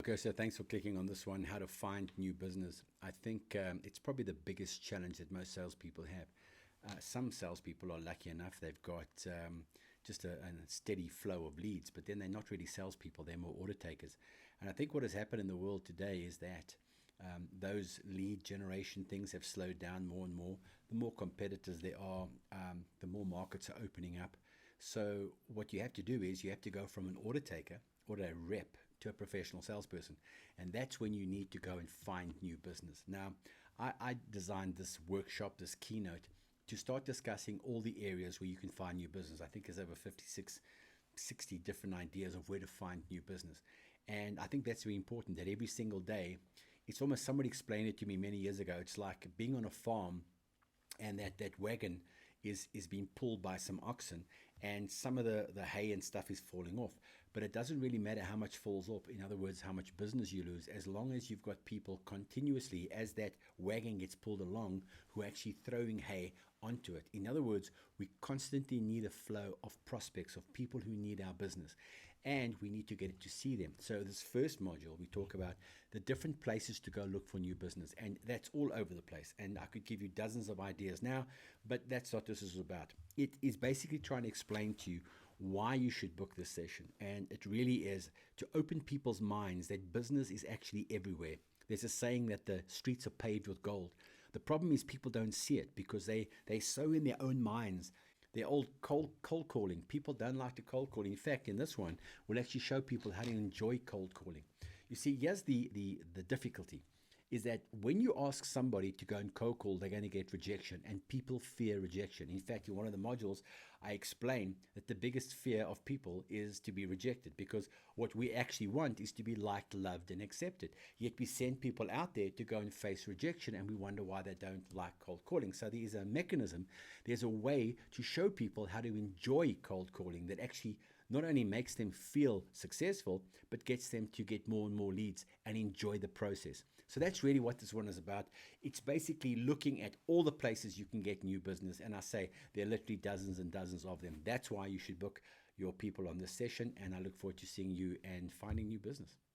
Okay, so thanks for clicking on this one, how to find new business. I think it's probably the biggest challenge that most salespeople have. Some salespeople are lucky enough, they've got just a steady flow of leads, but then they're not really salespeople, they're more order takers. And I think what has happened in the world today is that those lead generation things have slowed down more and more. The more competitors there are, the more markets are opening up. So what you have to do is you have to go from an order taker or a rep to a professional salesperson. And that's when you need to go and find new business. Now, I designed this workshop, this keynote, to start discussing all the areas where you can find new business. I think there's over 56, 60 different ideas of where to find new business. And I think that's very important that every single day, it's almost, somebody explained it to me many years ago. It's like being on a farm and that wagon is being pulled by some oxen, and some of the hay and stuff is falling off. But it doesn't really matter how much falls off. In other words, how much business you lose, as long as you've got people continuously, as that wagon gets pulled along, who are actually throwing hay onto it. In other words, we constantly need a flow of prospects, of people who need our business, and we need to get to see them. So this first module, we talk about the different places to go look for new business, and that's all over the place. And I could give you dozens of ideas now, but that's what this is about. It is basically trying to explain to you why you should book this session. And it really is to open people's minds that business is actually everywhere. There's a saying that the streets are paved with gold. The problem is people don't see it because they're so in their own minds. They're old cold calling. People don't like to cold call. In fact, in this one, we'll actually show people how to enjoy cold calling. You see, here's the difficulty, is that when you ask somebody to go and cold call, they're going to get rejection, and people fear rejection. In fact, in one of the modules, I explain that the biggest fear of people is to be rejected, because what we actually want is to be liked, loved, and accepted. Yet we send people out there to go and face rejection, and we wonder why they don't like cold calling. So there is a mechanism, there's a way to show people how to enjoy cold calling that actually not only makes them feel successful, but gets them to get more and more leads and enjoy the process. So that's really what this one is about. It's basically looking at all the places you can get new business. And I say there are literally dozens and dozens of them. That's why you should book your people on this session. And I look forward to seeing you and finding new business.